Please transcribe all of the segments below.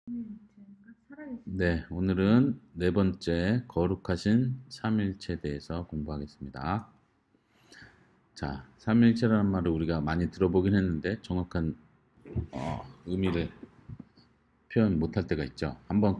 삼위일체가 살아계신. 네, 오늘은 네 번째 거룩하신 삼일체에 대해서 공부하겠습니다. 자, 삼일체라는 말을 우리가 많이 들어보긴 했는데 정확한 의미를 표현 못할 때가 있죠. 한번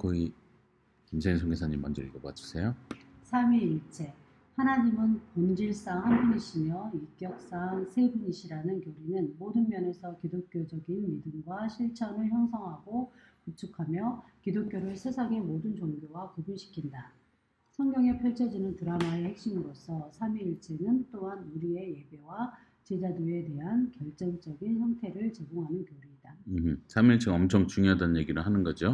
김세인 선교사님 먼저 읽어봐 주세요. 삼위일체 하나님은 본질상 한 분이시며 인격상 세 분이시라는 교리는 모든 면에서 기독교적인 믿음과 실천을 형성하고 구축하며 기독교를 세상의 모든 종교와 구분시킨다. 성경에 펼쳐지는 드라마의 핵심으로서 삼위일체는 또한 우리의 예배와 제자도에 대한 결정적인 형태를 제공하는 교리이다. 삼일체가 엄청 중요하다는 얘기를 하는 거죠.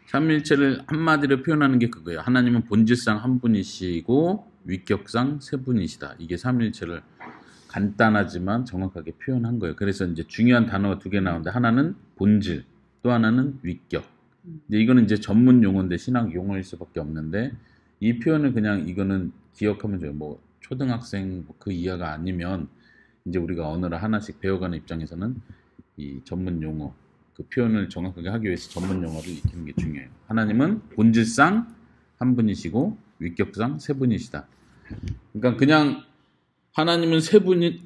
삼일체를 한마디로 표현하는 게 그거예요. 하나님은 본질상 한 분이시고 위격상 세 분이시다. 이게 삼일체를 간단하지만 정확하게 표현한 거예요. 그래서 이제 중요한 단어가 두 개 나오는데 하나는 본질, 또 하나는 위격. 근데 이거는 이제 전문 용어인데 신학 용어일 수밖에 없는데 이 표현을 그냥 이거는 기억하면 좋아요. 뭐 초등학생 그 이하가 아니면 이제 우리가 언어를 하나씩 배워가는 입장에서는 이 전문 용어 그 표현을 정확하게 하기 위해서 전문 용어를 익히는 게 중요해요. 하나님은 본질상 한 분이시고 위격상 세 분이시다. 그러니까 그냥 하나님은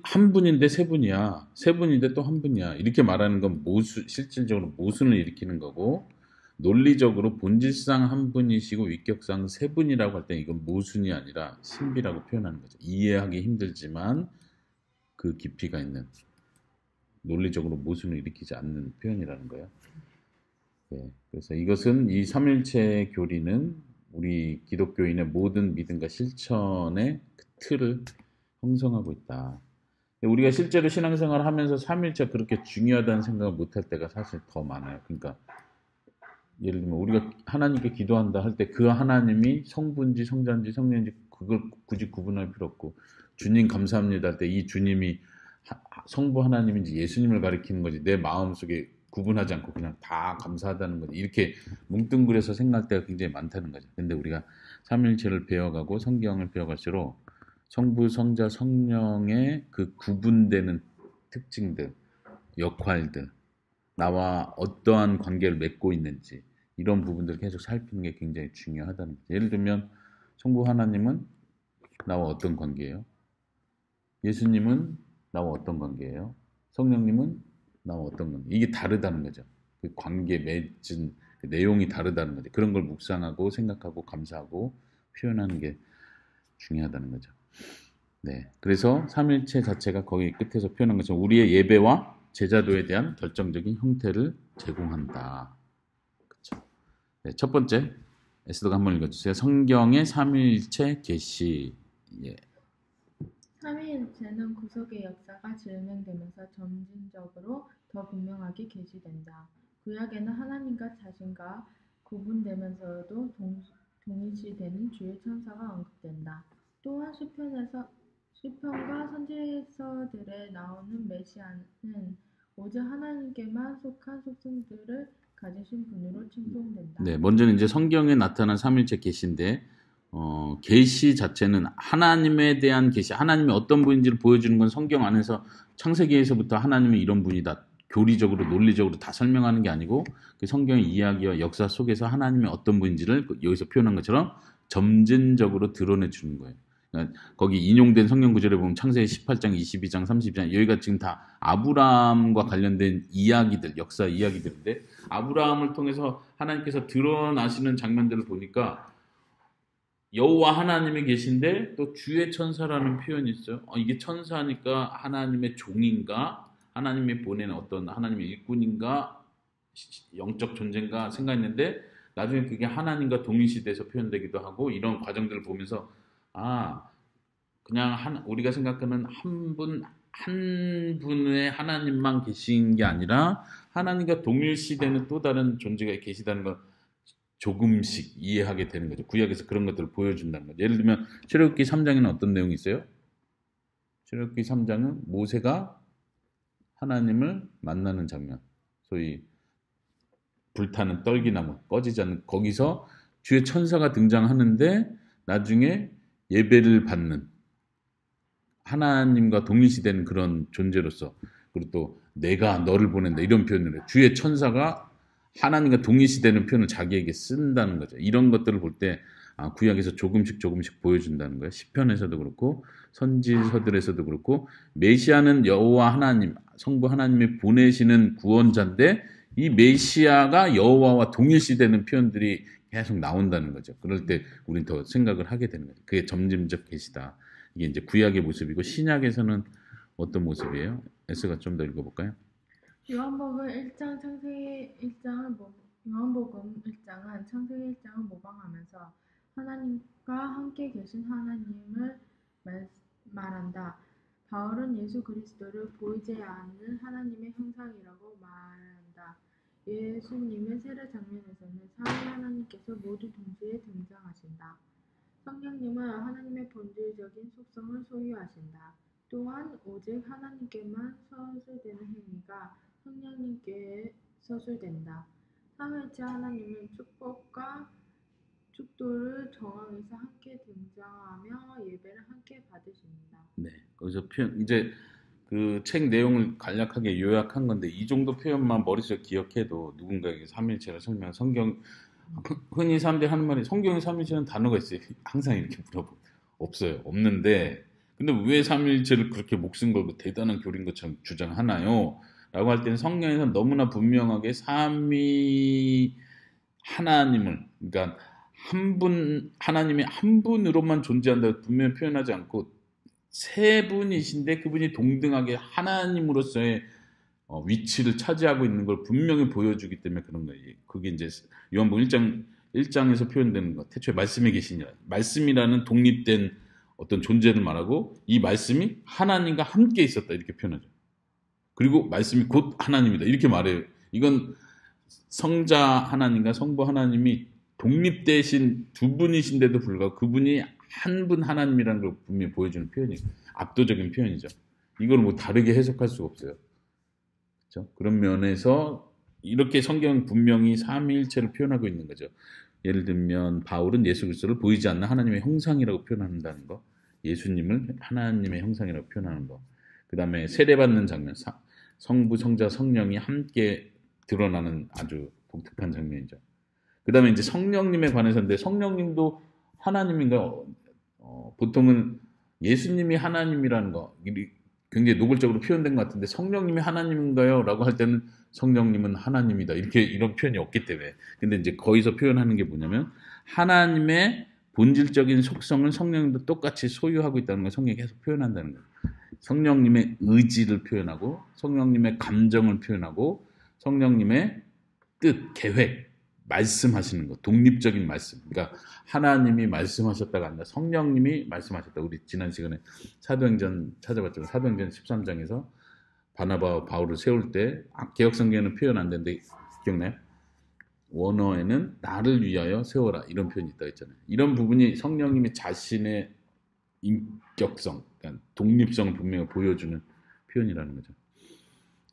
한 분인데 세 분이야. 세 분인데 또 한 분이야. 이렇게 말하는 건 실질적으로 모순을 일으키는 거고 논리적으로 본질상 한 분이시고 위격상 세 분이라고 할 때 이건 모순이 아니라 신비라고 표현하는 거죠. 이해하기 힘들지만 그 깊이가 있는 논리적으로 모순을 일으키지 않는 표현이라는 거예요. 네, 그래서 이것은 이 삼일체 교리는 우리 기독교인의 모든 믿음과 실천의 그 틀을 형성하고 있다. 우리가 실제로 신앙생활을 하면서 삼일체가 그렇게 중요하다는 생각을 못할 때가 사실 더 많아요. 그러니까 예를 들면 우리가 하나님께 기도한다 할 때 그 하나님이 성부인지 성자인지 성령인지 그걸 굳이 구분할 필요 없고 주님 감사합니다 할 때 이 주님이 성부 하나님인지 예수님을 가리키는 거지 내 마음속에 구분하지 않고 그냥 다 감사하다는 거지 이렇게 뭉뚱그려서 생각할 때가 굉장히 많다는 거죠. 근데 우리가 삼일체를 배워가고 성경을 배워갈수록 성부, 성자, 성령의 그 구분되는 특징들, 역할들, 나와 어떠한 관계를 맺고 있는지 이런 부분들을 계속 살피는 게 굉장히 중요하다는 거죠. 예를 들면 성부 하나님은 나와 어떤 관계예요? 예수님은 나와 어떤 관계예요? 성령님은 나와 어떤 관계? 이게 다르다는 거죠. 그 관계 맺은 그 내용이 다르다는 거죠. 그런 걸 묵상하고 생각하고 감사하고 표현하는 게 중요하다는 거죠. 네, 그래서 삼일체 자체가 거기 끝에서 표현한 것처럼 우리의 예배와 제자도에 대한 결정적인 형태를 제공한다. 그렇죠. 네, 첫 번째 에스더가 한번 읽어주세요. 성경의 삼일체 계시. 예. 삼위일체는 구속의 역사가 진행되면서 점진적으로 더 분명하게 계시된다. 구약에는 하나님과 자신과 구분되면서도 동일시되는 주의 천사가 언급된다. 또한 시편과 선지서들에 나오는 메시아는 오직 하나님께만 속한 속성들을 가지신 분으로 칭송된다. 네, 먼저는 이제 성경에 나타난 삼일체 계시인데 계시 자체는 하나님에 대한 계시, 하나님이 어떤 분인지를 보여주는 건 성경 안에서 창세기에서부터 하나님은 이런 분이다. 교리적으로 논리적으로 다 설명하는 게 아니고 그 성경의 이야기와 역사 속에서 하나님이 어떤 분인지를 여기서 표현한 것처럼 점진적으로 드러내 주는 거예요. 그러니까 거기 인용된 성경 구절에 보면 창세기 18장, 22장, 30장 여기가 지금 다 아브라함과 관련된 이야기들, 역사 이야기들인데 아브라함을 통해서 하나님께서 드러나시는 장면들을 보니까 여호와 하나님이 계신데 또 주의 천사라는 표현이 있어요. 이게 천사니까 하나님의 종인가? 하나님이 보낸 어떤 하나님의 일꾼인가? 영적 존재인가 생각했는데 나중에 그게 하나님과 동일시돼서 표현되기도 하고 이런 과정들을 보면서 그냥 우리가 생각하는 한 분의 하나님만 계신 게 아니라 하나님과 동일시되는 또 다른 존재가 계시다는 걸 조금씩 이해하게 되는 거죠. 구약에서 그런 것들을 보여준다는 거죠. 예를 들면 출애굽기 3장에는 어떤 내용이 있어요? 출애굽기 3장은 모세가 하나님을 만나는 장면, 소위 불타는 떨기나무, 꺼지지 않는 거기서 주의 천사가 등장하는데 나중에 예배를 받는 하나님과 동일시되는 그런 존재로서 그리고 또 내가 너를 보낸다 이런 표현을 해요. 주의 천사가 하나님과 동일시되는 표현을 자기에게 쓴다는 거죠. 이런 것들을 볼 때 구약에서 조금씩 보여준다는 거예요. 시편에서도 그렇고 선지서들에서도 그렇고 메시아는 여호와 하나님, 성부 하나님이 보내시는 구원자인데 이 메시아가 여호와와 동일시되는 표현들이 계속 나온다는 거죠. 그럴 때 우리는 더 생각을 하게 되는 거죠. 그게 점진적 계시다. 이게 이제 구약의 모습이고 신약에서는 어떤 모습이에요? 에스가 좀 더 읽어볼까요? 요한복음 1장 창세기 1장을 요한복음 1장은 창세기 1장을 모방하면서 하나님과 함께 계신 하나님을 말한다. 바울은 예수 그리스도를 보이지 않는 하나님의 형상이라고 말한다. 예수님의 세례 장면에서는 삼위 하나님께서 모두 동시에 등장하신다. 성령님은 하나님의 본질적인 속성을 소유하신다. 또한 오직 하나님께만 서술되는 행위가 성령님께 서술된다. 삼위일체 하나님은 축복과 축도를 정황에서 함께 등장하며 예배를 함께 받으십니다. 네, 거기서 표현 이제 그 책 내용을 간략하게 요약한 건데 이 정도 표현만 머릿속에 기억해도 누군가에게 삼위일체를 설명한 성경 흔히 사람들이 하는 말이 성경에 삼위일체는 단어가 있어요. 항상 이렇게 물어보 없어요. 없는데 근데 왜 삼위일체를 그렇게 목숨 걸고 대단한 교리인 것처럼 주장하나요? 라고 할 때는 성경에서 너무나 분명하게 삼위 하나님을 그러니까 하나님이 한 분으로만 존재한다고 분명히 표현하지 않고 세 분이신데 그분이 동등하게 하나님으로서의 위치를 차지하고 있는 걸 분명히 보여주기 때문에 그런 거예요. 그게 이제 요한복음 1장에서 표현되는 것. 태초에 말씀이 계시니라. 말씀이라는 독립된 어떤 존재를 말하고 이 말씀이 하나님과 함께 있었다 이렇게 표현하죠. 그리고 말씀이 곧 하나님이다 이렇게 말해요. 이건 성자 하나님과 성부 하나님이 독립되신 두 분이신데도 불구하고 그분이 한 분 하나님이라는 걸 분명히 보여주는 표현이에요. 압도적인 표현이죠. 이걸 뭐 다르게 해석할 수가 없어요. 그렇죠? 그런 면에서 이렇게 성경은 분명히 삼위일체를 표현하고 있는 거죠. 예를 들면 바울은 예수 그리스도를 보이지 않는 하나님의 형상이라고 표현한다는 거, 예수님을 하나님의 형상이라고 표현하는 거, 그 다음에 세례받는 장면, 성부, 성자, 성령이 함께 드러나는 아주 독특한 장면이죠. 그 다음에 이제 성령님에 관해서인데 성령님도 하나님인가요? 보통은 예수님이 하나님이라는 거 굉장히 노골적으로 표현된 것 같은데 성령님이 하나님인가요? 라고 할 때는 성령님은 하나님이다 이런 표현이 없기 때문에 근데 이제 거기서 표현하는 게 뭐냐면 하나님의 본질적인 속성을 성령님도 똑같이 소유하고 있다는 걸 성경이 계속 표현한다는 거예요. 성령님의 의지를 표현하고 성령님의 감정을 표현하고 성령님의 뜻, 계획 말씀하시는 거, 독립적인 말씀. 그러니까 하나님이 말씀하셨다가 아니라 성령님이 말씀하셨다. 우리 지난 시간에 사도행전 찾아봤지만 사도행전 13장에서 바나바와 바울을 세울 때 개역성경에는 표현 안 되는데 기억나요? 원어에는 나를 위하여 세워라 이런 표현이 있다고 했잖아요. 이런 부분이 성령님이 자신의 인격성, 그러니까 독립성을 분명히 보여주는 표현이라는 거죠.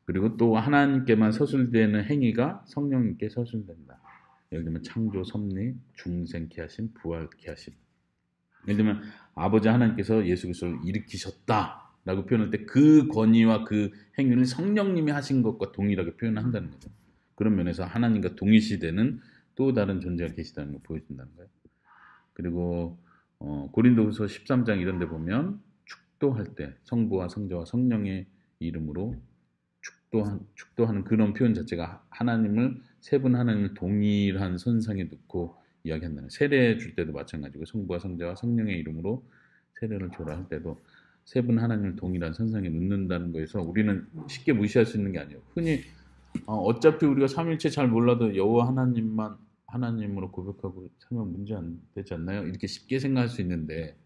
그리고 또 하나님께만 서술되는 행위가 성령님께 서술된다. 예를 들면 창조, 섭리, 중생케 하심, 부활케 하심. 예를 들면 아버지 하나님께서 예수 그리스도를 일으키셨다라고 표현할 때 그 권위와 그 행위를 성령님이 하신 것과 동일하게 표현을 한다는 거죠. 그런 면에서 하나님과 동일시되는 또 다른 존재가 계시다는 걸 보여준다는 거예요. 그리고 고린도후서 13장 이런 데 보면 축도할 때 성부와 성자와 성령의 이름으로 축도하는 그런 표현 자체가 하나님을 세 분 하나님을 동일한 선상에 놓고 이야기한다는 세례 줄 때도 마찬가지고 성부와 성자와 성령의 이름으로 세례를 줘라 할 때도 세 분 하나님을 동일한 선상에 놓는다는 거에서 우리는 쉽게 무시할 수 있는 게 아니에요. 흔히 어차피 우리가 삼일체 잘 몰라도 여호와 하나님만 하나님으로 고백하고 살면 문제 안 되지 않나요? 이렇게 쉽게 생각할 수 있는데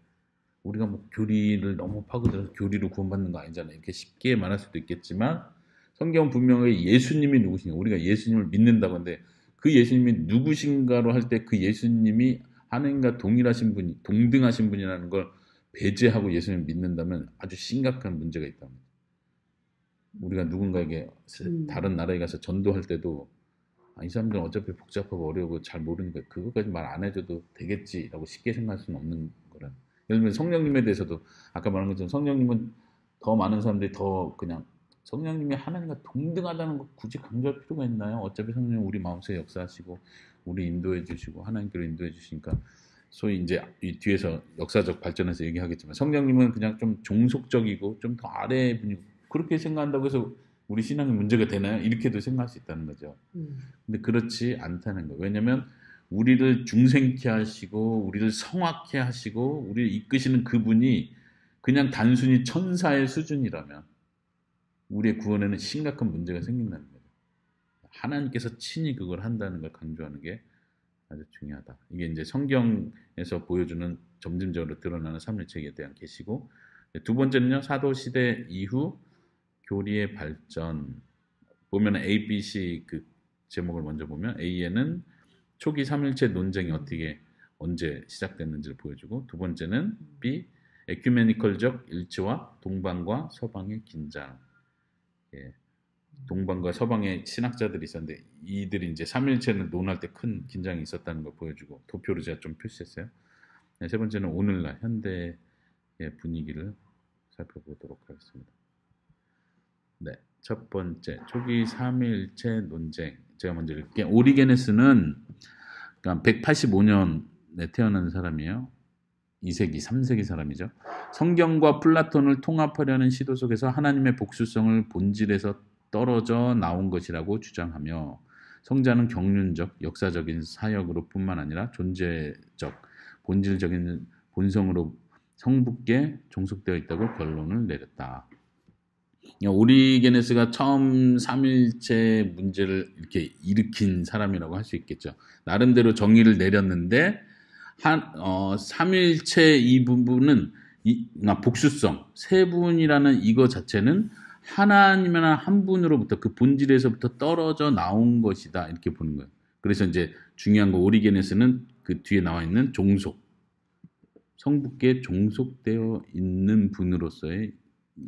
우리가 뭐 교리를 너무 파고들어서 교리로 구원받는 거 아니잖아요. 이렇게 쉽게 말할 수도 있겠지만 성경은 분명히 예수님이 누구신가 우리가 예수님을 믿는다고 하는데 그 예수님이 누구신가로 할 때 그 예수님이 하나님과 동일하신 분이 동등하신 분이라는 걸 배제하고 예수님을 믿는다면 아주 심각한 문제가 있다. 우리가 누군가에게 다른 나라에 가서 전도할 때도 이 사람들은 어차피 복잡하고 어려우고 잘 모르니까 그것까지 말 안 해줘도 되겠지라고 쉽게 생각할 수는 없는 거라. 예를 들면 성령님에 대해서도 아까 말한 것처럼 성령님은 더 많은 사람들이 더 그냥 성령님이 하나님과 동등하다는 거 굳이 강조할 필요가 있나요? 어차피 성령님 우리 마음속에 역사하시고 우리 인도해 주시고 하나님께로 인도해 주시니까 소위 이제 이 뒤에서 역사적 발전해서 얘기하겠지만 성령님은 그냥 좀 종속적이고 좀 더 아래의 분이고 그렇게 생각한다고 해서 우리 신앙에 문제가 되나요? 이렇게도 생각할 수 있다는 거죠. 근데 그렇지 않다는 거예요. 왜냐하면 우리를 중생케 하시고 우리를 성악케 하시고 우리를 이끄시는 그분이 그냥 단순히 천사의 수준이라면 우리의 구원에는 심각한 문제가 생긴다는 거예요. 하나님께서 친히 그걸 한다는 걸 강조하는 게 아주 중요하다. 이게 이제 성경에서 보여주는 점진적으로 드러나는 삼일체에 대한 계시고 두 번째는요. 사도 시대 이후 교리의 발전 보면 A, B, C 그 제목을 먼저 보면 A에는 초기 삼일체 논쟁이 어떻게 언제 시작됐는지를 보여주고 두 번째는 B 에큐메니컬적 일치와 동방과 서방의 긴장. 예. 동방과 서방의 신학자들이 있었는데 이들이 이제 삼일체를 논할 때 큰 긴장이 있었다는 걸 보여주고 도표로 제가 좀 표시했어요. 네, 세 번째는 오늘날 현대의 분위기를 살펴보도록 하겠습니다. 네, 첫 번째 초기 삼일체 논쟁 제가 먼저 읽을게요. 오리게네스는 그러니까 185년에 태어난 사람이에요. 2세기, 3세기 사람이죠. 성경과 플라톤을 통합하려는 시도 속에서 하나님의 복수성을 본질에서 떨어져 나온 것이라고 주장하며 성자는 경륜적, 역사적인 사역으로 뿐만 아니라 존재적, 본질적인 본성으로 성부께 종속되어 있다고 결론을 내렸다. 오리게네스가 처음 삼일체 문제를 이렇게 일으킨 사람이라고 할 수 있겠죠. 나름대로 정의를 내렸는데 삼일체 이 부분은 복수성, 세 분이라는 이거 자체는 하나님이나 한 분으로부터 그 본질에서부터 떨어져 나온 것이다 이렇게 보는 거예요. 그래서 이제 중요한 거 오리게네스는 그 뒤에 나와 있는 종속, 성부께 종속되어 있는 분으로서의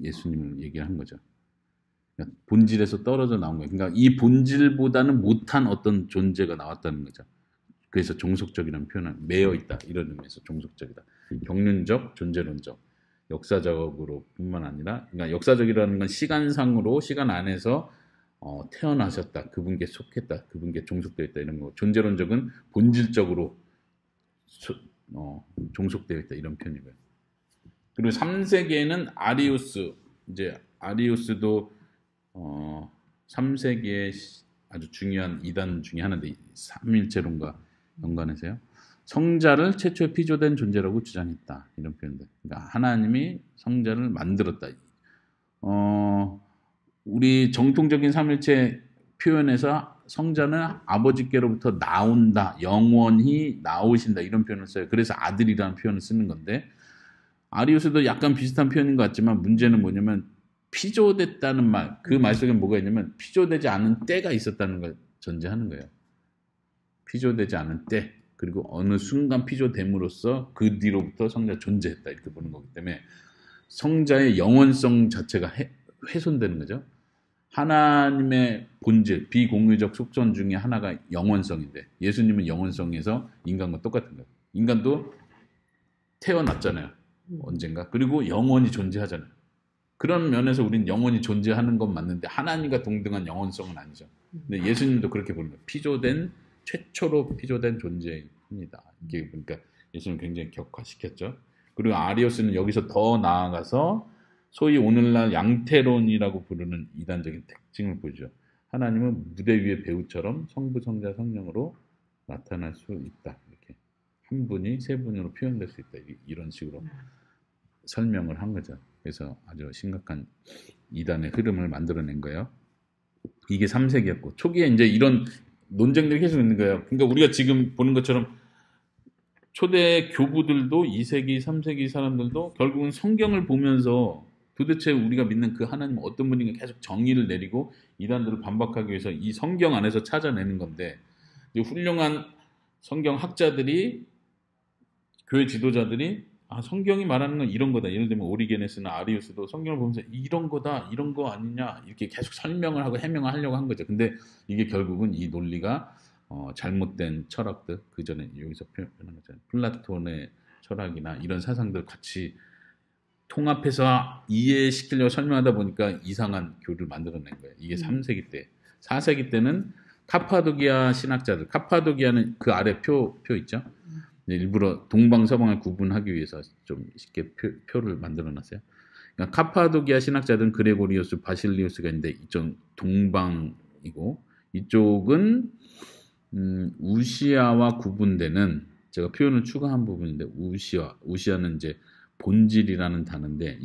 예수님을 얘기한 거죠. 그러니까 본질에서 떨어져 나온 거예요. 그러니까 이 본질보다는 못한 어떤 존재가 나왔다는 거죠. 그래서 종속적이라는 표현은 매여 있다 이런 의미에서 종속적이다. 경륜적, 존재론적, 역사적으로 뿐만 아니라 그러니까 역사적이라는 건 시간상으로 시간 안에서 태어나셨다, 그분께 속했다, 그분께 종속되어 있다 이런 거. 존재론적은 본질적으로 종속되어 있다 이런 표현이고요. 그리고 3세기에는 아리우스, 이제 아리우스도 3세기의 아주 중요한 이단 중에 하나인데 삼일체론과 연관해서요. 성자를 최초의 피조된 존재라고 주장했다. 이런 표현들. 그러니까 하나님이 성자를 만들었다. 우리 정통적인 삼일체 표현에서 성자는 아버지께로부터 나온다, 영원히 나오신다 이런 표현을 써요. 그래서 아들이라는 표현을 쓰는 건데 아리우스도 약간 비슷한 표현인 것 같지만 문제는 뭐냐면 피조됐다는 말, 그 말 속에 뭐가 있냐면 피조되지 않은 때가 있었다는 걸 전제하는 거예요. 피조되지 않은 때, 그리고 어느 순간 피조됨으로써 그 뒤로부터 성자가 존재했다 이렇게 보는 거기 때문에 성자의 영원성 자체가 훼손되는 거죠. 하나님의 본질, 비공유적 속성 중에 하나가 영원성인데 예수님은 영원성에서 인간과 똑같은 거예요. 인간도 태어났잖아요. 언젠가. 그리고 영원히 존재하잖아요. 그런 면에서 우리는 영원히 존재하는 건 맞는데 하나님과 동등한 영원성은 아니죠. 근데 예수님도 그렇게 보는 거예요. 최초로 피조된 존재입니다. 이게 그러니까 예수님 굉장히 격화시켰죠. 그리고 아리우스는 여기서 더 나아가서 소위 오늘날 양태론이라고 부르는 이단적인 특징을 보죠. 하나님은 무대 위의 배우처럼 성부, 성자, 성령으로 나타날 수 있다. 이렇게 한 분이 세 분으로 표현될 수 있다. 이런 식으로 설명을 한 거죠. 그래서 아주 심각한 이단의 흐름을 만들어낸 거예요. 이게 3세기였고 초기에 이제 이런 논쟁들이 계속 있는 거예요. 그러니까 우리가 지금 보는 것처럼 초대 교부들도 2세기, 3세기 사람들도 결국은 성경을 보면서 도대체 우리가 믿는 그 하나님은 어떤 분인가 계속 정의를 내리고 이단들을 반박하기 위해서 이 성경 안에서 찾아내는 건데 훌륭한 성경 학자들이 교회 지도자들이 성경이 말하는 건 이런 거다. 예를 들면 오리게네스나 아리우스도 성경을 보면서 이런 거다, 이런 거 아니냐 이렇게 계속 설명을 하고 해명을 하려고 한 거죠. 근데 이게 결국은 이 논리가 잘못된 철학들, 그 전에 여기서 표현한 거잖아요. 플라톤의 철학이나 이런 사상들 같이 통합해서 이해시키려고 설명하다 보니까 이상한 교를 만들어낸 거예요. 이게 3세기 때. 4세기 때는 카파도기아 신학자들, 카파도기아는 그 아래 표 있죠? 일부러 동방 서방을 구분하기 위해서 좀 쉽게 표를 만들어 놨어요. 그러니까 카파도기아 신학자들은 그레고리오스, 바실리우스가 있는데 이쪽 동방이고 이쪽은 우시아와 구분되는, 제가 표현을 추가한 부분인데, 우시아는 이제 본질이라는 단어인데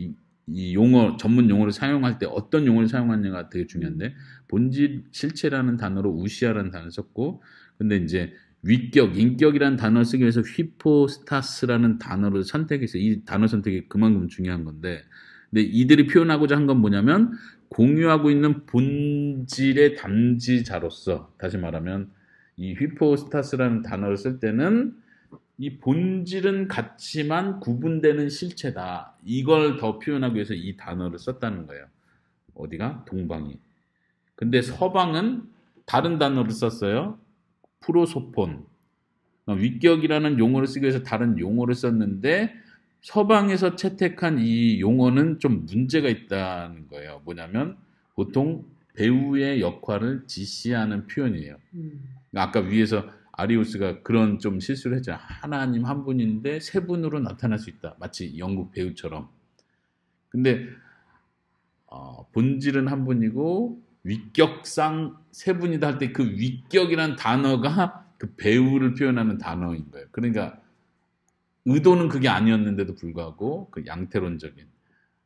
이 용어, 전문 용어를 사용할 때 어떤 용어를 사용하느냐가 되게 중요한데, 본질, 실체라는 단어로 우시아라는 단어를 썼고, 근데 이제 위격, 인격이라는 단어를 쓰기 위해서 휘포스타스라는 단어를 선택했어요. 이 단어 선택이 그만큼 중요한 건데, 근데 이들이 표현하고자 한 건 뭐냐면 공유하고 있는 본질의 담지자로서, 다시 말하면 이 휘포스타스라는 단어를 쓸 때는 이 본질은 같지만 구분되는 실체다. 이걸 더 표현하기 위해서 이 단어를 썼다는 거예요. 어디가? 동방이. 근데 서방은 다른 단어를 썼어요. 프로소폰. 위격이라는 용어를 쓰기 위해서 다른 용어를 썼는데 서방에서 채택한 이 용어는 좀 문제가 있다는 거예요. 뭐냐면 보통 배우의 역할을 지시하는 표현이에요. 아까 위에서 아리우스가 그런 좀 실수를 했잖아요. 하나님 한 분인데 세 분으로 나타날 수 있다. 마치 영국 배우처럼. 근데 본질은 한 분이고 위격상 세 분이다 할 때 그 위격이란 단어가 그 배우를 표현하는 단어인 거예요. 그러니까 의도는 그게 아니었는데도 불구하고 그 양태론적인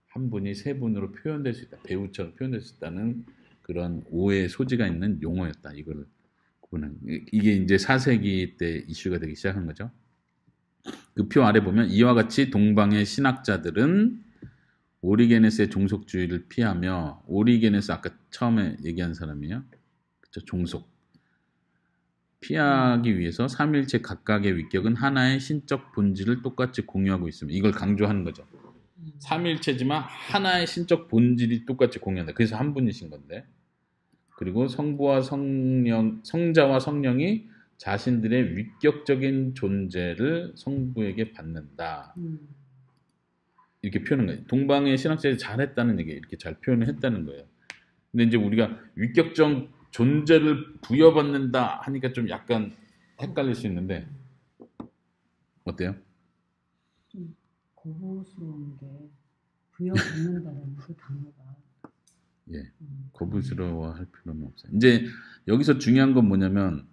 한 분이 세 분으로 표현될 수 있다. 배우처럼 표현될 수 있다는 그런 오해의 소지가 있는 용어였다. 이걸 구분한. 이게 이제 4세기 때 이슈가 되기 시작한 거죠. 그 표 아래 보면 이와 같이 동방의 신학자들은 오리게네스의 종속주의를 피하며, 오리게네스 아까 처음에 얘기한 사람이에요. 그쵸? 종속. 피하기 위해서 삼일체 각각의 위격은 하나의 신적 본질을 똑같이 공유하고 있습니다. 이걸 강조하는 거죠. 삼일체지만 하나의 신적 본질이 똑같이 공유한다. 그래서 한 분이신 건데. 그리고 성부와 성령, 성자와 성령이 자신들의 위격적인 존재를 성부에게 받는다. 이렇게 표현한 거예요. 동방의 신학자들이 잘했다는 얘기, 이렇게 잘 표현을 했다는 거예요. 근데 이제 우리가 위격적 존재를 부여받는다 하니까 좀 약간 헷갈릴 수 있는데 어때요? 좀 고급스러운 게 부여받는다는 그 단어가. 예, 고급스러워할 필요는 없어요. 이제 여기서 중요한 건 뭐냐면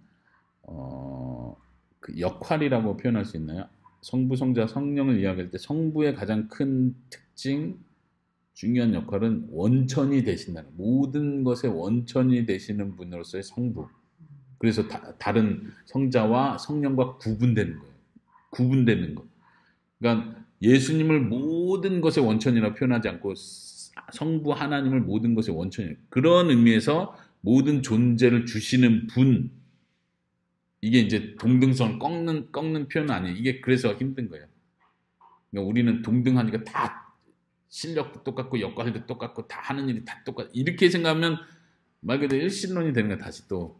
그 역할이라고 표현할 수 있나요? 성부, 성자, 성령을 이야기할 때 성부의 가장 큰 특징, 중요한 역할은 원천이 되신다는, 모든 것의 원천이 되시는 분으로서의 성부. 그래서 다른 성자와 성령과 구분되는 거예요. 구분되는 거. 그러니까 예수님을 모든 것의 원천이라고 표현하지 않고 성부 하나님을 모든 것의 원천이에요. 그런 의미에서 모든 존재를 주시는 분. 이게 이제 동등성을 꺾는 표현은 아니에요. 이게 그래서 힘든 거예요. 그러니까 우리는 동등하니까 다 실력도 똑같고 역할도 똑같고 다 하는 일이 다 똑같. 이렇게 생각하면 말 그대로 일신론이 되는 거야. 다시 또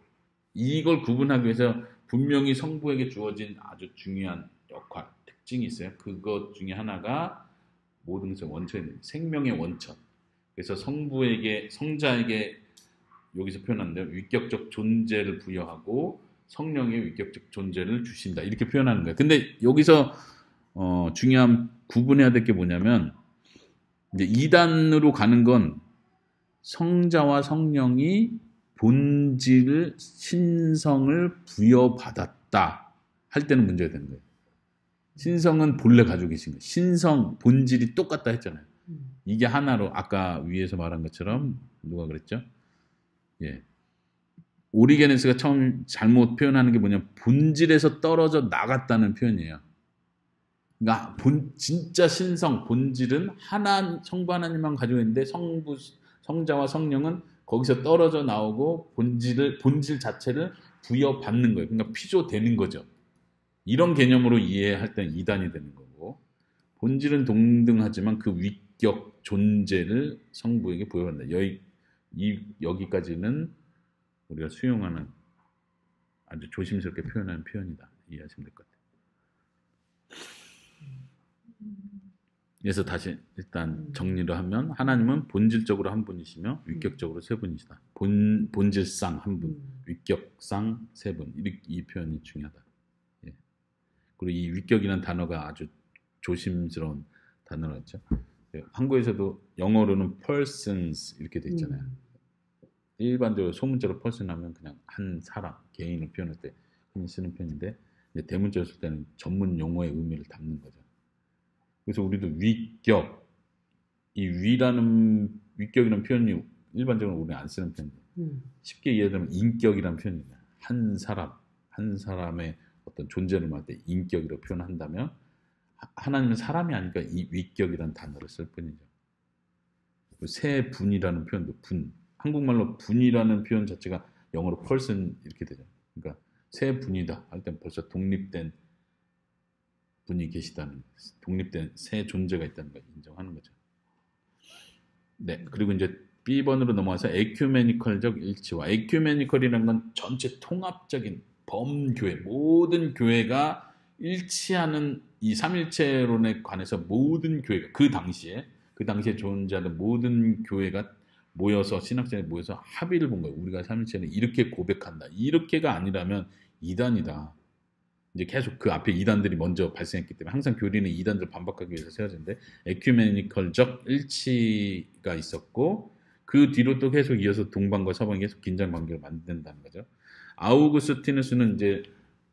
이걸 구분하기 위해서 분명히 성부에게 주어진 아주 중요한 역할, 특징이 있어요. 그것 중에 하나가 모든 것의 원천이 생명의 원천. 그래서 성부에게, 성자에게 여기서 표현하는데요. 위격적 존재를 부여하고 성령의 위격적 존재를 주신다. 이렇게 표현하는 거예요. 근데 여기서 중요한 구분해야 될 게 뭐냐면 이제 2단으로 가는 건 성자와 성령이 본질을, 신성을 부여받았다 할 때는 문제가 되는 거예요. 신성은 본래 가지고 계신 거예요. 신성, 본질이 똑같다 했잖아요. 이게 하나로, 아까 위에서 말한 것처럼 누가 그랬죠? 예. 오리게네스가 처음 잘못 표현하는 게 뭐냐면 본질에서 떨어져 나갔다는 표현이에요. 그러니까 진짜 신성, 본질은 성부 하나님만 가지고 있는데 성부, 성자와 성령은 거기서 떨어져 나오고 본질 자체를 부여받는 거예요. 그러니까 피조되는 거죠. 이런 개념으로 이해할 때는 2단이 되는 거고, 본질은 동등하지만 그 위격 존재를 성부에게 부여받는다. 여기까지는 우리가 수용하는, 아주 조심스럽게 표현하는 표현이다. 이해하시면 될 것 같아요. 그래서 다시 일단 정리를 하면 하나님은 본질적으로 한 분이시며 위격적으로 세 분이시다. 본질상 한 분, 위격상 세 분. 이 표현이 중요하다. 예. 그리고 이 위격이라는 단어가 아주 조심스러운 단어였죠. 예. 한국에서도 영어로는 persons 이렇게 돼 있잖아요. 일반적으로 소문자로 person 하면 그냥 한 사람, 개인을 표현할 때 흔히 쓰는 표현인데 이제 대문자로 쓸 때는 전문 용어의 의미를 담는 거죠. 그래서 우리도 위격, 이 위격이라는 표현이 일반적으로 우리는 안 쓰는 표현이에요. 쉽게 이해하면 인격이라는 표현입니다. 한 사람의 어떤 존재를 말할 때 인격이라고 표현한다면 하나님은 사람이 아니니까 이 위격이라는 단어를 쓸 뿐이죠. 세 분이라는 표현도 분, 한국말로 분이라는 표현 자체가 영어로 person 이렇게 되죠. 그러니까 세 분이다 할 땐 벌써 독립된 분이 계시다는, 독립된 새 존재가 있다는 걸 인정하는 거죠. 네, 그리고 이제 B번으로 넘어가서 에큐메니컬적 일치와, 에큐메니컬이라는 건 전체 통합적인 범교회, 모든 교회가 일치하는 이 삼일체론에 관해서 모든 교회가 그 당시에 존재하는 모든 교회가 모여서 신학자들이 모여서 합의를 본 거예요. 우리가 삼일체는 이렇게 고백한다. 이렇게가 아니라면 이단이다. 이제 계속 그 앞에 이단들이 먼저 발생했기 때문에 항상 교리는 이단들을 반박하기 위해서 세워지는데 에큐메니컬적 일치가 있었고 그 뒤로 또 계속 이어서 동방과 서방이 계속 긴장 관계를 만든다는 거죠. 아우구스티누스는 이제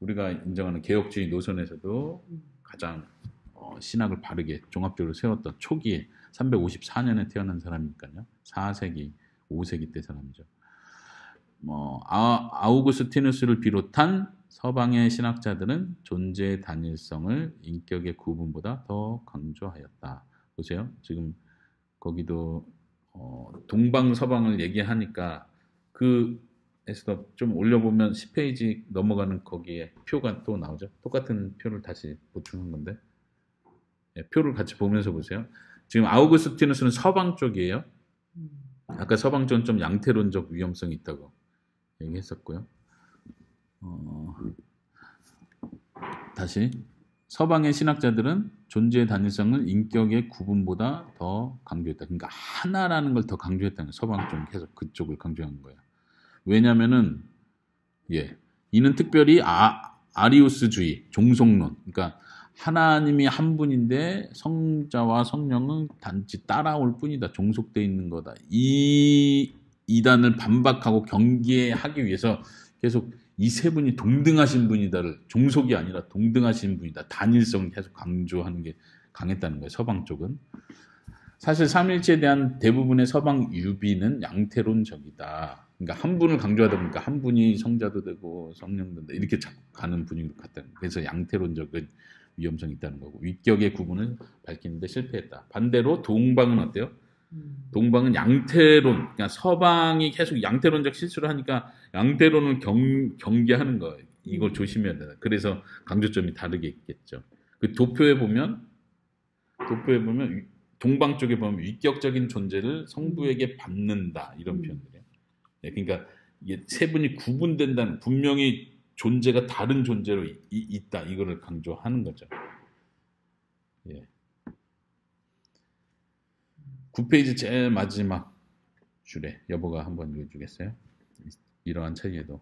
우리가 인정하는 개혁주의 노선에서도 가장 신학을 바르게 종합적으로 세웠던 초기에 354년에 태어난 사람이니까요. 4세기, 5세기 때 사람이죠. 아우구스티누스를 비롯한 서방의 신학자들은 존재의 단일성을 인격의 구분보다 더 강조하였다. 보세요. 지금 거기도 동방 서방을 얘기하니까 그에서 좀 올려보면 10페이지 넘어가는 거기에 표가 또 나오죠. 똑같은 표를 다시 보충한 건데 네, 표를 같이 보면서 보세요. 지금 아우구스티누스는 서방 쪽이에요. 아까 서방 쪽은 좀 양태론적 위험성이 있다고 얘기했었고요. 다시 서방의 신학자들은 존재의 단일성을 인격의 구분보다 더 강조했다. 그러니까 하나라는 걸 더 강조했다는 거예요. 서방 쪽 계속 그쪽을 강조한 거예요. 왜냐하면은 이는 특별히 아리우스주의, 종속론. 그러니까 하나님이 한 분인데 성자와 성령은 단지 따라올 뿐이다. 종속되어 있는 거다. 이 이단을 반박하고 경계하기 위해서 계속 이 세 분이 동등하신 분이다를, 종속이 아니라 동등하신 분이다, 단일성을 계속 강조하는 게 강했다는 거예요. 서방 쪽은. 사실 삼일체에 대한 대부분의 서방 유비는 양태론적이다. 그러니까 한 분을 강조하다 보니까 한 분이 성자도 되고 성령도 되고 이렇게 자꾸 가는 분위기로 갔다는 거예요. 그래서 양태론적인 위험성이 있다는 거고 위격의 구분을 밝히는데 실패했다. 반대로 동방은 어때요? 동방은 양태론, 그러니까 서방이 계속 양태론적 실수를 하니까 양태론을 경계하는 거예요. 이걸 조심해야 된다. 그래서 강조점이 다르게 있겠죠. 그 도표에 보면 동방 쪽에 보면 위격적인 존재를 성부에게 받는다 이런 표현들이에요. 네, 그러니까 이게 세 분이 구분된다는, 분명히 존재가 다른 존재로 있다 이거를 강조하는 거죠. 예. 9페이지 제일 마지막 줄에 여보가 한번 읽어주겠어요? 이러한 차이에도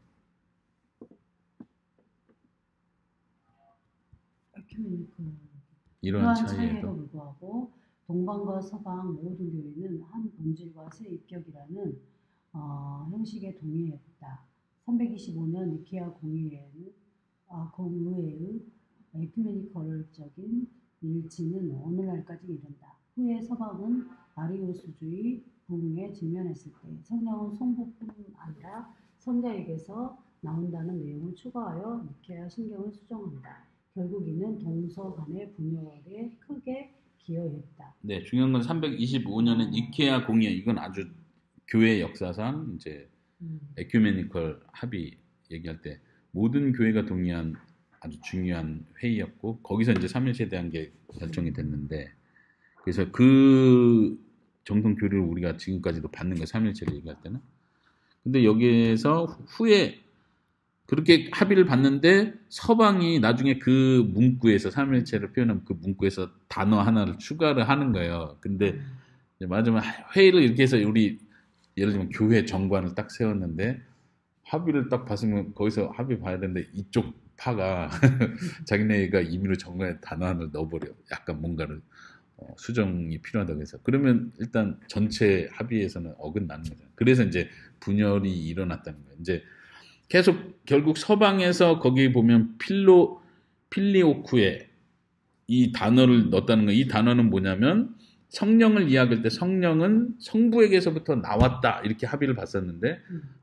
이러한 차이에도 불구하고 동방과 서방 모든 교회는 한 본질과 세 입격이라는 형식에 동의했다. 325년 니케아 공의회의 에큐메니컬적인 일치는 오늘날까지 이른다. 후에 서방은 아리우스주의 부흥에 직면했을 때 성령은 성부뿐 아니라 성자에게서 나온다는 내용을 추가하여 니케아 신경을 수정한다. 결국 이는 동서 간의 분열에 크게 기여했다. 네, 중요한 건 325년에 니케아 공의회, 이건 아주 교회 역사상 이제 에큐메니컬 합의 얘기할 때 모든 교회가 동의한 아주 중요한 회의였고 거기서 이제 삼일체에 대한 게 결정이 됐는데, 그래서 그 정통 교리를 우리가 지금까지도 받는 거예요. 삼일체를 얘기할 때는. 근데 여기에서 후에 그렇게 합의를 봤는데 서방이 나중에 그 문구에서 삼일체를 표현한 그 문구에서 단어 하나를 추가를 하는 거예요. 근데 이제 마지막 회의를 이렇게 해서 우리 예를 들면 교회 정관을 딱 세웠는데 합의를 딱 봤으면 거기서 합의 봐야 되는데 이쪽 파가 자기네가 임의로 정관에 단어 하나를 넣어버려. 약간 뭔가를 수정이 필요하다고 해서 그러면 일단 전체 합의에서는 어긋나는 거죠. 그래서 이제 분열이 일어났다는 거예요. 이제 계속 결국 서방에서 거기 보면 필리오쿠에 이 단어를 넣었다는 거예요. 이 단어는 뭐냐면 성령을 이야기할 때 성령은 성부에게서부터 나왔다 이렇게 합의를 봤었는데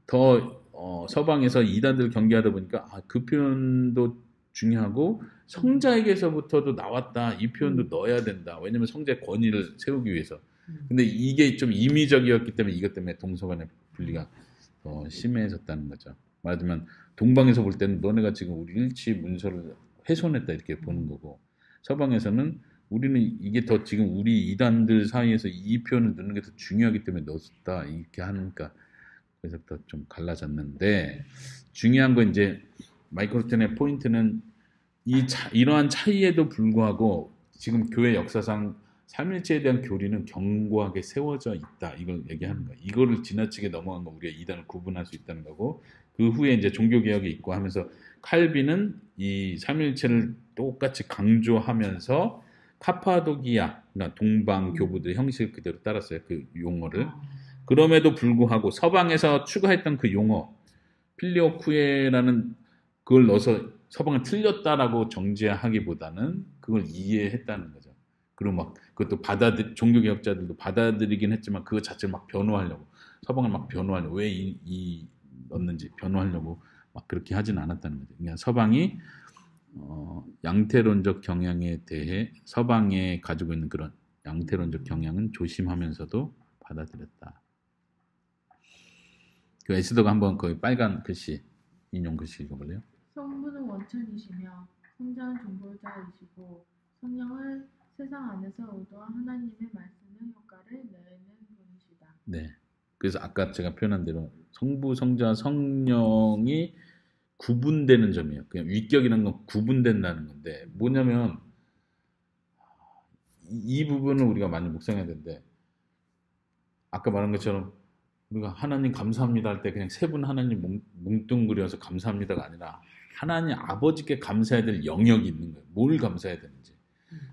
더 서방에서 이단들 경계하다 보니까 그 표현도 중요하고 성자에게서부터도 나왔다 이 표현도 넣어야 된다. 왜냐면 성자의 권위를 세우기 위해서. 근데 이게 좀 임의적이었기 때문에 이것 때문에 동서간의 분리가 더 심해졌다는 거죠. 말하자면 동방에서 볼 때는 너네가 지금 우리 일치 문서를 훼손했다 이렇게 보는 거고 서방에서는 우리는 이게 더 지금 우리 이단들 사이에서 이 표현을 넣는 게 더 중요하기 때문에 넣었다 이렇게 하니까 그래서부터 좀 갈라졌는데 중요한 건 이제 마이크로스텐의 포인트는 이러한 차이에도 불구하고 지금 교회 역사상 삼일체에 대한 교리는 견고하게 세워져 있다 이걸 얘기하는 거야. 이거를 지나치게 넘어간 거 우리가 이단을 구분할 수 있다는 거고 그 후에 이제 종교개혁이 있고 하면서 칼빈은 이 삼일체를 똑같이 강조하면서 카파도기아, 그러니까 동방 교부들의 형식을 그대로 따랐어요. 그 용어를. 그럼에도 불구하고 서방에서 추가했던 그 용어 필리오쿠에라는 그걸 넣어서 서방은 틀렸다라고 정죄하기보다는 그걸 이해했다는 거죠. 그리고 막 그것도 종교개혁자들도 받아들이긴 했지만 그거 자체를 막 변호하려고 서방을 막 변호하려고 왜 이 넣는지 변호하려고 막 그렇게 하진 않았다는 거죠. 그러니까 서방이 양태론적 경향에 대해 서방에 가지고 있는 그런 양태론적 경향은 조심하면서도 받아들였다. 그 에스더가 한번 거기 빨간 글씨 인용 글씨 읽어볼래요? 성부는 원천이시며 성자는 중보자이시고 성령은 세상 안에서 의도한 하나님의 말씀의 효과를 내는 분이시다. 네. 그래서 아까 제가 표현한 대로 성부, 성자, 성령이 구분되는 점이에요. 그냥 위격이라는 건 구분된다는 건데 뭐냐면 이 부분을 우리가 많이 묵상해야 되는데 아까 말한 것처럼 우리가 하나님 감사합니다 할 때 그냥 세 분 하나님 뭉뚱그려서 감사합니다가 아니라 하나님 아버지께 감사해야 될 영역이 있는 거예요. 뭘 감사해야 되는지.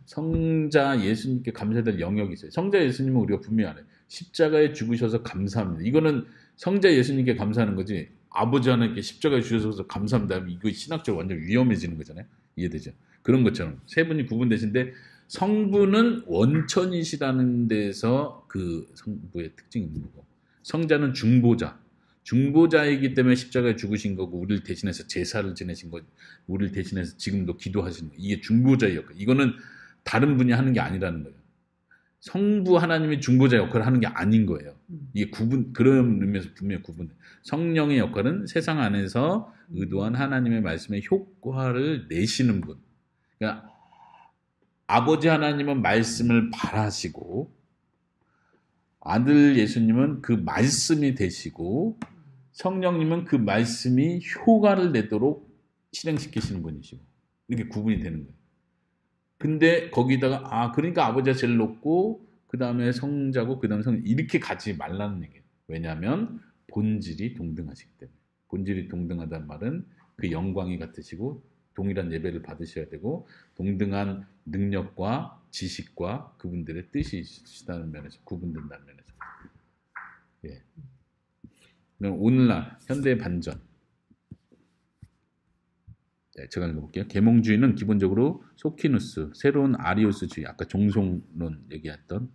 성자 예수님께 감사해야 될 영역이 있어요. 성자 예수님은 우리가 분명히 알아요. 십자가에 죽으셔서 감사합니다. 이거는 성자 예수님께 감사하는 거지 아버지 하나님께 십자가에 주셔서 감사합니다 하면 이거 신학적으로 완전 위험해지는 거잖아요. 이해되죠? 그런 것처럼 세 분이 구분되신데 성부는 원천이시라는 데서 그 성부의 특징이 있는 거고 성자는 중보자이기 때문에 십자가에 죽으신 거고 우리를 대신해서 제사를 지내신 거 우리를 대신해서 지금도 기도하시는 거 이게 중보자의 역할. 이거는 다른 분이 하는 게 아니라는 거예요. 성부 하나님이 중보자 역할을 하는 게 아닌 거예요. 이게 그런 의미에서 분명히 구분돼. 성령의 역할은 세상 안에서 의도한 하나님의 말씀의 효과를 내시는 분. 그러니까 아버지 하나님은 말씀을 발하시고 아들 예수님은 그 말씀이 되시고 성령님은 그 말씀이 효과를 내도록 실행시키시는 분이시고 이렇게 구분이 되는 거예요. 근데 거기다가 그러니까 아버지가 제일 높고 그 다음에 성자고 그 다음에 성령 이렇게 가지 말라는 얘기예요. 왜냐하면 본질이 동등하시기 때문에. 본질이 동등하다는 말은 그 영광이 같으시고 동일한 예배를 받으셔야 되고 동등한 능력과 지식과 그분들의 뜻이 있다는 면에서 구분된다는 면에서. 예. 그럼 오늘날 현대 반전. 네, 제가 읽어볼게요. 계몽주의는 기본적으로 소키누스, 새로운 아리우스주의, 아까 종송론 얘기했던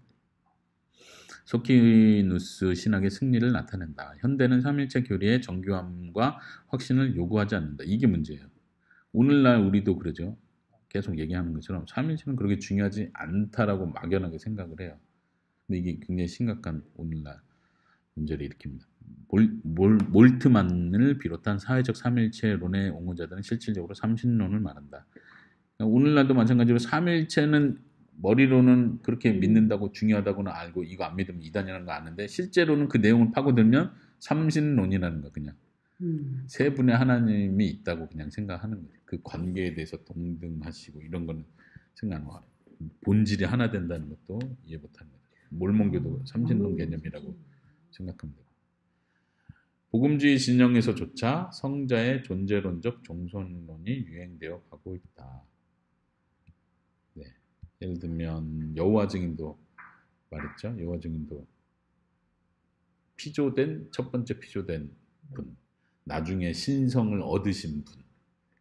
소키누스 신학의 승리를 나타낸다. 현대는 삼일체 교리의 정교함과 확신을 요구하지 않는다. 이게 문제예요. 오늘날 우리도 그러죠. 계속 얘기하는 것처럼 삼일체는 그렇게 중요하지 않다라고 막연하게 생각을 해요. 근데 이게 굉장히 심각한 오늘날 문제를 일으킵니다. 몰트만을 비롯한 사회적 삼일체론의 옹호자들은 실질적으로 삼신론을 말한다. 오늘날도 마찬가지로 삼일체는 머리로는 그렇게 믿는다고 중요하다고는 알고 이거 안 믿으면 이단이라는 거 아는데 실제로는 그 내용을 파고들면 삼신론이라는 거 그냥 세 분의 하나님이 있다고 그냥 생각하는 거예요. 그 관계에 대해서 동등하시고 이런 거는 생각 안 하고 본질이 하나 된다는 것도 이해 못하는 거죠. 몰몬교도 삼신론 개념이라고 생각합니다. 복음주의 진영에서조차 성자의 존재론적 종손론이 유행되어 가고 있다. 네. 예를 들면 여호와 증인도 말했죠. 여호와 증인도 첫 번째 피조된 분, 나중에 신성을 얻으신 분,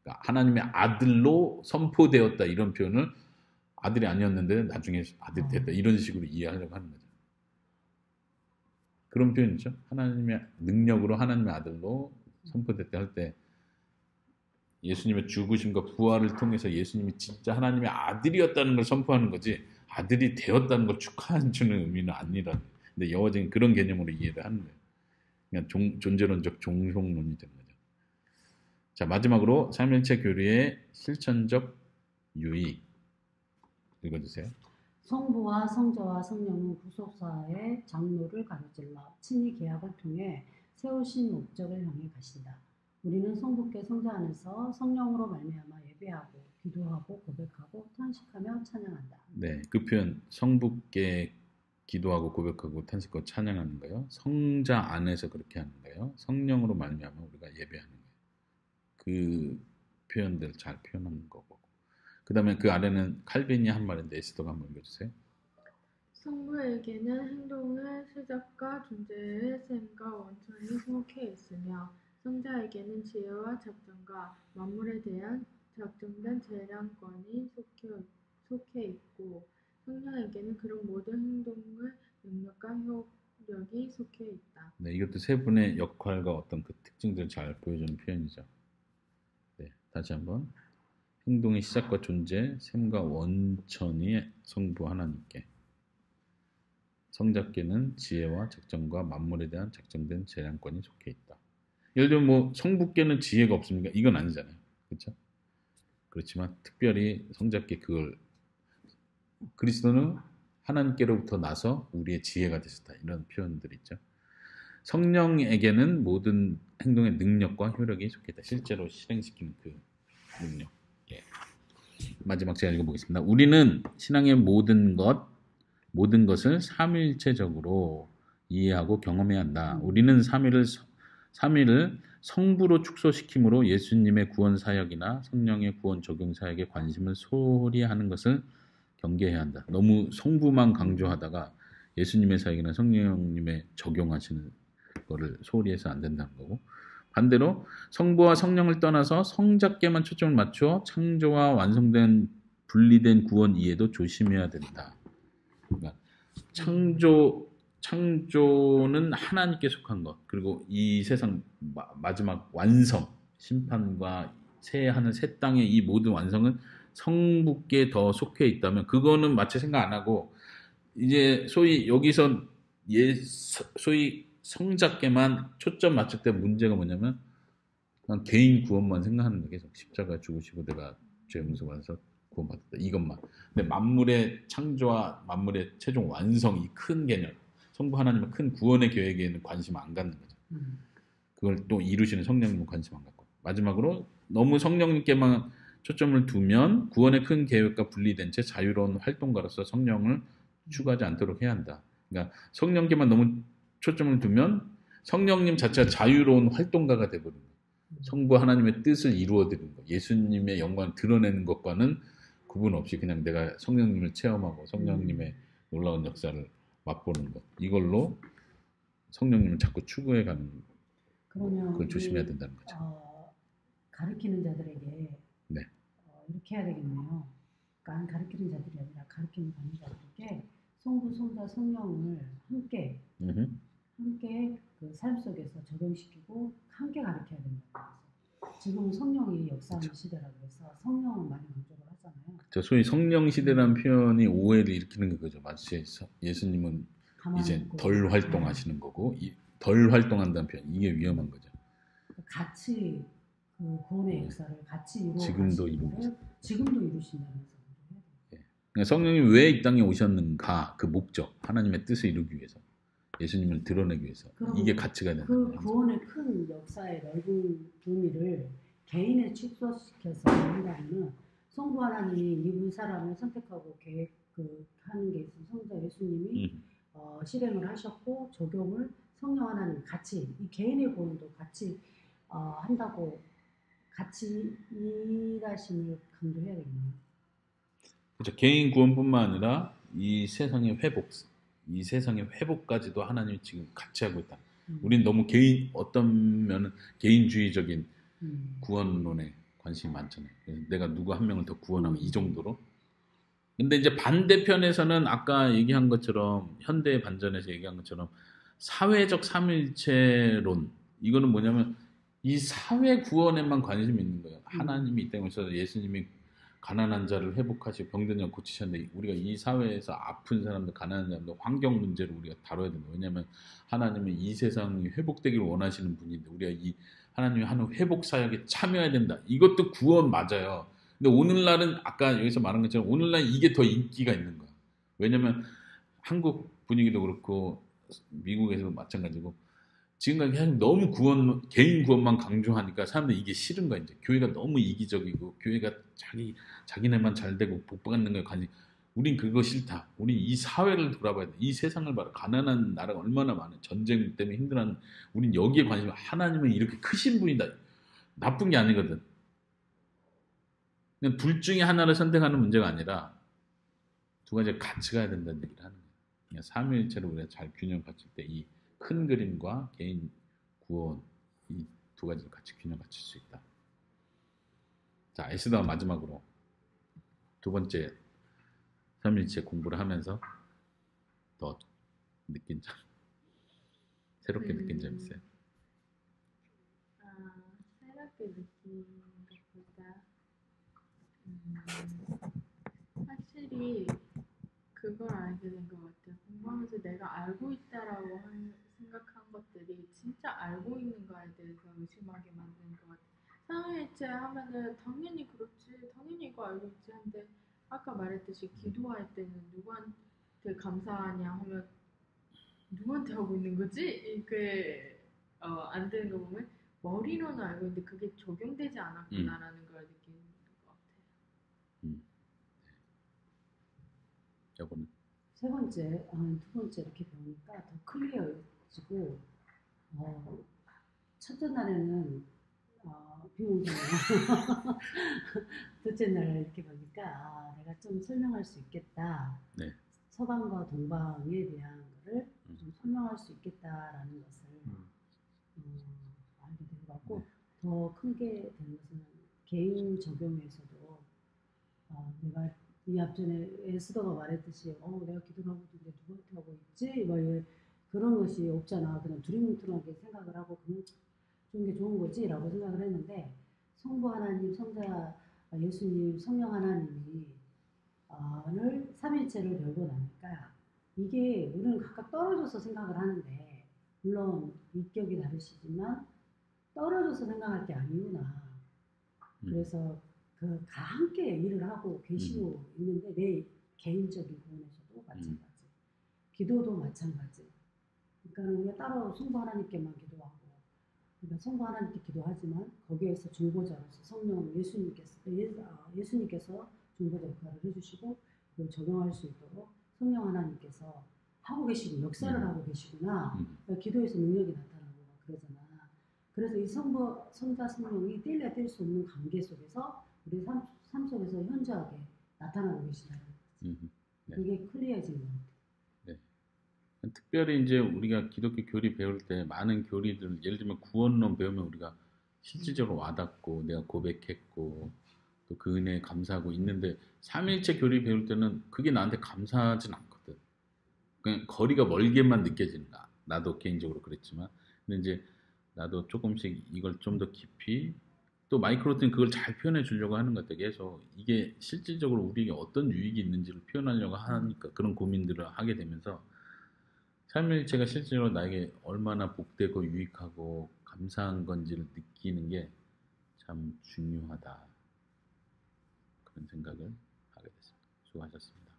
그러니까 하나님의 아들로 선포되었다 이런 표현을 아들이 아니었는데 나중에 아들이 됐다 이런 식으로 이해하려고 하는 거죠. 그런 표현이죠. 하나님의 능력으로 하나님의 아들로 선포됐다 할 때 예수님의 죽으심과 부활을 통해서 예수님이 진짜 하나님의 아들이었다는 걸 선포하는 거지 아들이 되었다는 걸 축하해주는 의미는 아니라. 근데 여호와는 그런 개념으로 이해를 하는 거예요. 그냥 존재론적 종속론이 되는 거죠. 자, 마지막으로 삼일체 교리의 실천적 유의 읽어주세요. 성부와 성자와 성령은 구속사의 장로를 가로질러 친히 계약을 통해 세우신 목적을 향해 가신다. 우리는 성부께 성자 안에서 성령으로 말미암아 예배하고 기도하고 고백하고 탄식하며 찬양한다. 네, 그 표현 성부께 기도하고 고백하고 탄식하고 찬양하는 거예요. 성자 안에서 그렇게 하는 거예요. 성령으로 말미암아 우리가 예배하는 거예요. 그 표현들 잘 표현한 거고. 그 다음에 그 아래는 칼빈이 한 말인데 에스더가 한번 읽어주세요. 성부에게는 행동의 시작과 존재의 셈과 원천이 속해 있으며 성자에게는 지혜와 작정과 만물에 대한 작정된 재량권이 속해 있고 성령에게는 그런 모든 행동의 능력과 효력이 속해 있다. 네, 이것도 세 분의 역할과 어떤 그 특징들을 잘 보여주는 표현이죠. 네, 다시 한번. 행동의 시작과 존재, 셈과 원천이 성부 하나님께, 성자께는 지혜와 작정과 만물에 대한 작정된 재량권이 속해 있다. 예를 들면 뭐 성부께는 지혜가 없습니까? 이건 아니잖아요. 그렇죠? 그렇지만 특별히 성자께 그걸 그리스도는 하나님께로부터 나서 우리의 지혜가 되셨다. 이런 표현들이 있죠. 성령에게는 모든 행동의 능력과 효력이 속해 있다. 실제로 실행시키는 그 능력. 예. 마지막 제가 읽어보겠습니다. 우리는 신앙의 모든 것을 삼위일체적으로 이해하고 경험해야 한다. 우리는 삼위를 성부로 축소시킴으로 예수님의 구원 사역이나 성령의 구원 적용 사역에 관심을 소홀히 하는 것을 경계해야 한다. 너무 성부만 강조하다가 예수님의 사역이나 성령님의 적용하시는 거를 소홀히 해서 안 된다는 거고, 반대로 성부와 성령을 떠나서 성자께만 초점을 맞춰 창조와 완성된 분리된 구원 이해도 조심해야 된다. 그러니까 창조는 하나님께 속한 것, 그리고 이 세상 마지막 완성, 심판과 새 하늘 새 땅의 이 모든 완성은 성부께 더 속해 있다면 그거는 마치 생각 안 하고 이제 소위 여기서 소위 성자께만 초점 맞출 때 문제가 뭐냐면 그냥 개인 구원만 생각하는 거 계속 십자가 죽으시고 내가 죄 용서받아서 구원받았다 이것만. 근데 만물의 창조와 만물의 최종 완성 이 큰 개념 성부 하나님의 큰 구원의 계획에는 관심 안 갖는 거죠. 그걸 또 이루시는 성령님은 관심 안 갖고 마지막으로 너무 성령님께만 초점을 두면 구원의 큰 계획과 분리된 채 자유로운 활동가로서 성령을 추구하지 않도록 해야 한다. 그러니까 성령께만 너무 초점을 두면 성령님 자체가 자유로운 활동가가 되거든요. 성부 하나님의 뜻을 이루어드리는 것, 예수님의 영광을 드러내는 것과는 구분 없이 그냥 내가 성령님을 체험하고 성령님의 놀라운 역사를 맛보는 것, 이걸로 성령님을 자꾸 추구해가는 그걸 조심해야 된다는 거죠. 가르치는 자들에게 네. 이렇게 해야 되겠네요. 그러니까 가르치는 자들이 아니라 가르치는 받는 자들에게 성부, 성자, 성령을 함께 그 삶 속에서 적용시키고 함께 가르쳐야 된다. 지금 성령이 역사하는 시대라고 해서 성령을 많이 강조를 하잖아요. 소위 성령 시대라는 표현이 오해를 일으키는 거죠. 마치 예수님은 이제 덜 활동하시는 거고 덜 활동한다는 표현 이게 위험한 거죠. 같이 그 구원의 역사를 같이 이루어 지금도 이루고 이루신다면서. 그러니까 성령이 왜 이 땅에 오셨는가 그 목적 하나님의 뜻을 이루기 위해서 예수님을 드러내기 위해서. 그럼 이게 가치가 되는 그 거예요. 구원의 큰 역사의 넓은 의미를 개인에 축소시켜서 한다면은 성부 하나님이 이분 사람을 선택하고 하는 게 있으면 성자 예수님이 실행을 하셨고 적용을 성령 하나님 같이 이 개인의 구원도 같이 한다고 같이 일하심을 강조해야겠네요. 그렇죠. 개인 구원뿐만 아니라 이 세상의 회복, 이 세상의 회복까지도 하나님이 지금 같이 하고 있다. 우린 너무 어떤 면은 개인주의적인 구원론에 관심이 많잖아요. 그래서 내가 누구 한 명을 더 구원하면 이 정도로. 근데 이제 반대편에서는 아까 얘기한 것처럼 현대 반전에서 얘기한 것처럼 사회적 삼일체론, 이거는 뭐냐면 이 사회 구원에만 관심이 있는 거예요. 하나님이 이 땅에 오셔서 예수님이 가난한 자를 회복하시고 병든 자 고치셨는데 우리가 이 사회에서 아픈 사람들, 가난한 사람들, 환경 문제를 우리가 다뤄야 된다. 왜냐하면 하나님은 이 세상이 회복되기를 원하시는 분인데 우리가 이 하나님이 하는 회복 사역에 참여해야 된다. 이것도 구원 맞아요. 근데 오늘날은 아까 여기서 말한 것처럼 오늘날 이게 더 인기가 있는 거야. 왜냐하면 한국 분위기도 그렇고 미국에서도 마찬가지고 지금까지 계속 너무 개인 구원만 강조하니까 사람들이 이게 싫은 거야. 이제 교회가 너무 이기적이고 교회가 자기네만 잘 되고 복 받는 거에 관심. 우린 그거 싫다. 우린 이 사회를 돌아봐야 돼. 이 세상을 봐라. 가난한 나라가 얼마나 많아. 전쟁 때문에 힘들어하는. 우린 여기에 관심. 하나님은 이렇게 크신 분이다. 나쁜 게 아니거든. 그냥 둘 중에 하나를 선택하는 문제가 아니라 두 가지가 같이 가야 된다는 얘기를 하는 거예요. 그냥 삼위일체를 우리가 잘 균형 갖출 때 이 큰 그림과 개인 구원 이 두 가지를 같이 균형 갖출 수 있다. 자, 에스더 마지막으로 두 번째 삼위일체 공부를 하면서 더 느낀 점, 새롭게 느낀 점 있어요? 새롭게 느낀 것보다 확실히 그걸 알게 된 것 같아요. 공부하면서 내가 알고 있다라고 생각한 것들이 진짜 알고 있는 거에 대해서 의심하게 만드는 것 같아요. 삼위일체 하면은 당연히 그렇지, 당연히 이거 알고 있지 한데 아까 말했듯이 기도할 때는 누구한테 감사하냐 하면 누구한테 하고 있는 거지? 이게 안 되는 거 보면 머리로는 알고 있는데 그게 적용되지 않았구나라는 걸 느끼는 것 같아요. 여보는? 세 번째, 두 번째 이렇게 배우니까 더 클리어해지고 첫째 날에는 비용이잖아요. 둘째 날 이렇게 보니까 내가 좀 설명할 수 있겠다. 네. 서방과 동방에 대한 거를 좀 설명할 수 있겠다라는 것을 알게 된 것 같고 더 크게 되는 것은 개인 적용에서도 내가 이 앞전에 에스더가 말했듯이 내가 기도를 하고 있는데 누구한테 하고 있지? 막 그런 것이 없잖아. 그냥 두리뭉실하게 생각을 하고 그냥 주는 게 좋은 거지 라고 생각을 했는데 성부 하나님, 성자 예수님, 성령 하나님이 를 삼일체를 배우고 나니까 이게 우리는 각각 떨어져서 생각을 하는데 물론 인격이 다르시지만 떨어져서 생각할 게 아니구나. 그래서 다 함께 일을 하고 계시고 있는데 내 개인적인 부분에서도 마찬가지. 기도도 마찬가지. 그러니까 우리가 따로 성부 하나님께만 기도하고 그러니까 성부 하나님께 기도하지만 거기에서 중보자로서 성령 예수님께서 중보자 역할을 해주시고 그걸 적용할 수 있도록 성령 하나님께서 하고 계시고 역사를 하고 계시구나. 그러니까 기도에서 능력이 나타나고 그러잖아. 그래서 이 성자 성령이 뗄래야 뗄 수 없는 관계 속에서 우리 삶 속에서 현저하게 나타나고 계시다는 거지. 네. 이게 클리어진 것 같아요. 네. 특별히 이제 우리가 기독교 교리 배울 때 많은 교리들, 예를 들면 구원론 배우면 우리가 실질적으로 와닿고 내가 고백했고 또 그 은혜에 감사하고 있는데 삼일체 교리 배울 때는 그게 나한테 감사하진 않거든. 그냥 거리가 멀게만 느껴진다. 나도 개인적으로 그랬지만 근데 이제 나도 조금씩 이걸 좀 더 깊이 또 마이크로트는 그걸 잘 표현해 주려고 하는 것 같아. 계속 이게 실질적으로 우리에게 어떤 유익이 있는지를 표현하려고 하니까 그런 고민들을 하게 되면서 삼일체가 실제로 나에게 얼마나 복되고 유익하고 감사한 건지를 느끼는 게 참 중요하다. 그런 생각을 하게 됐습니다. 수고하셨습니다.